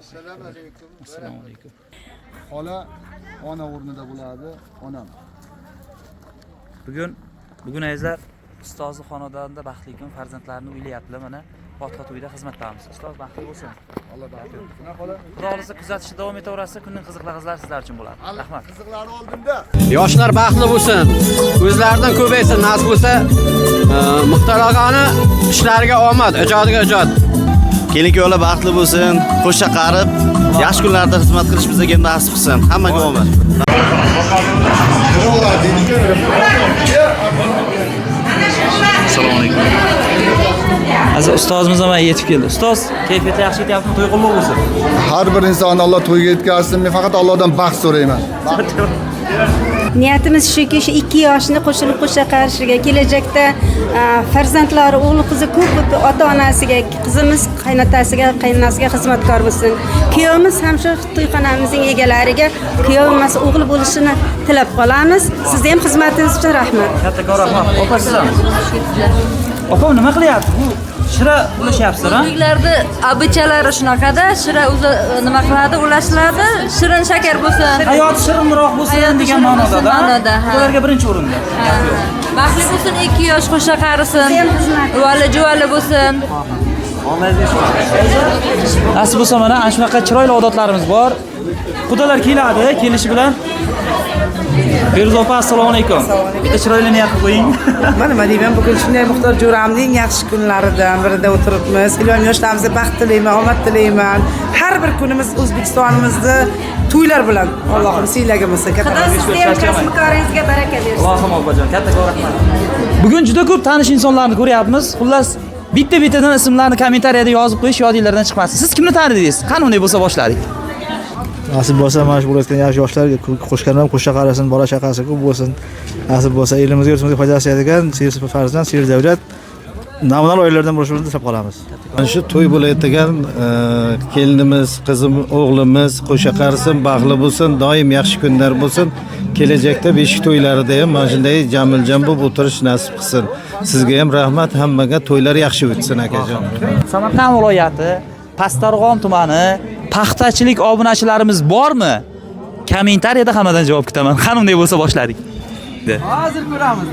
Assalomu alaykum. Assalomu alaykum. Xola ona o'rnida bo'ladi, onam. Bugun azizlar ustozi xonadonida baxtli kun, farzandlarini uylayaptilar. Mana Fotiha to'yida xizmatdamiz. Ustoz baxtli bo'lsin. Alloh baxt bersin. Xola, Xudo xolisa kuzatishda davom etaverasiz. Kunning qiziq lahzalari sizlar uchun bo'ladi. Rahmat. qiziqlari oldinda. Yoshlar baxtli bo'lsin. O'zlaridan ko'paysin, nasib bo'lsa, Muxtor og'ani ishlariga omad, ijodiga ijod. Kelin-kuyovlar baxtli bo'lsin, qo'sha qarib, yaxshi kunlarda xizmat qilish bizga nasib qilsin. Hammaga omad. Assalomu alaykum. Aziz ustozimiz ham yetib keldi. Ustoz, kayfiyati yaxshi ketyaptimi? To'y qilmoq bo'lsin. Har bir inson Alloh to'yga yetkazsin. Men faqat Allohdan baxt so'rayman. Niyatimiz shuki, shu 2 yoshni qo'shilib qo'sha qarishiga, kelajakda farzandlari, o'g'il qizi ko'p ota-onasiga, qizimiz qaynotasiga, qaynonasiga xizmatkor bo'lsin. Kuyovimiz ham shu to'yxonamizning egalariga kuyov emas, o'g'il bo'lishini tilab qolamiz. Sizga ham xizmatingiz uchun rahmat. Kattakon rahmat. Opa siz ham. Opam nima qilyapti? Bu shira ulashyapsiz-a? Uylarda abichalari shunaqada, shira nima qiladi, ulashiladi, shirin shakar bo'lsin. Hayot shirinroq bo'lsin degan ma'noda. Ularga birinchi o'rinda. Baxtli bo'lsin, 2 yosh qo'sha qarisin. Uvali-juvali bo'lsin. Nasib bo'lsa mana ana shunaqa chiroyli odatlarimiz bor. Xudolar keladi, kelishi bilan. Feruza opa, assalomu alaykum. Bitta chiroyli niyat qo'ying. Mana nima deyman, bugun shunday Muxtor jo'ramning yaxshi kunlaridan birida o'tiribmiz. Ilon yoshlarimizga baxt tilayman, omad tilayman. Har bir kunimiz O'zbekistonimizda to'ylar bilan Allohim siylagan bo'lsin. Xudo sizga ham kasb-koringizga baraka bersin. Allohim opajon, kattakon rahmat. Bugun juda ko'p tanish insonlarni ko'ryapmiz. Xullas, bitta-bittadan ismlarni kommentariyada yozib qo'yish yodingizlardan chiqmasin. Siz kimni tanidingiz? Qani unday bo'lsa boshladik. Nasib bo'lsa mana shu bo'layotgan yosh yoshlarga qo'shganlar qo'sha qarasin, bola chaqasi ko'p bo'lsin. Nasib bo'lsa elimizga yurtimizga foydasi yetadigan siyosiy farzand, siyosiy davlat namunali oilalardan bo'lishini tilab qolamiz. Mana shu to'y bo'layotgan kelinimiz, qizim, o'g'limiz qo'sha qarisin, baxtli bo'lsin, doim yaxshi kunlar bo'lsin. Kelajakda beshik to'ylarida ham mana shunday jamil-jam bo'lib o'tirish nasib qilsin. Sizga ham rahmat, hammaga to'ylar yaxshi o'tsin akajon. Samarqand viloyati, Pastarg'om tumani paxtachilik obunachilarimiz bormi? Kommentariyada hammadan javob kutaman. Qani unday bo'lsa boshladik. Hozir ko'ramiz.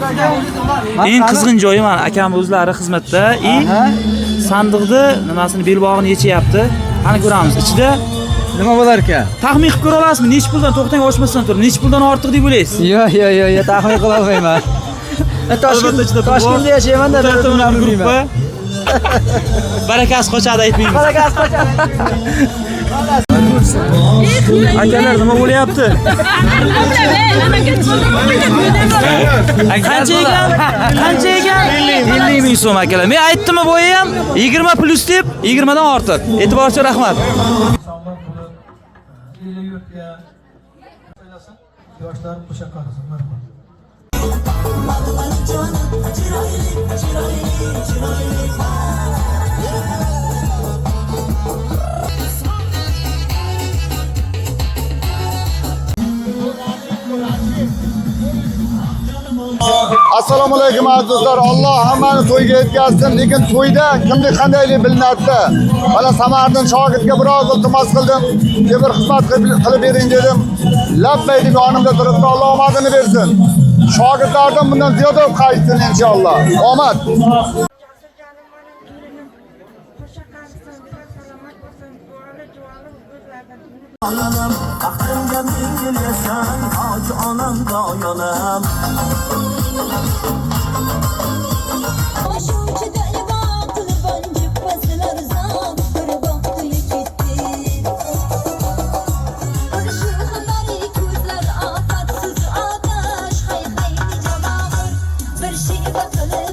Eng qizg'in joyi mana akam o'zlari xizmatda, sandiqni nimasini belbog'ini yechyapti. Qani ko'ramiz. Ichida Nima bo'lar ekan? taxmin qilib ko'ra olasizmi? Nech puldan to'xtang oshmasdan turib, nech puldan ortiq deb o'ylaysiz? Yo'q, taxmin qila olmayman. Toshkentda yashayman-da, gruppa. Barakasi qochadi aytmaymiz. Barakasi qochadi. Akalar nima bo'lyapti? Qancha ekan? 50 ming so'm akalar. Men aytdimmi bo'yi ham 20 plus deb, 20 dan ortiq. E'tibor uchun rahmat. Yoshlar qo'sha qarasin. Assalomu alaykum azizlar. Alloh hammani to'yga yetkazsin. Lekin to'yda kimlik qandaylik bilinadi. Mana Samardan shogirdga biroz iltimos qildim. Bir xizmat qilib bering dedim. Labbay deb yonimda turibdi. Alloh omadini bersin. Shogirdlardan bundan ziyoda qaytsin inshaalloh. Omad. Anam, aklımda bir yaşan, acı anam da yanam. Bir şey bakılır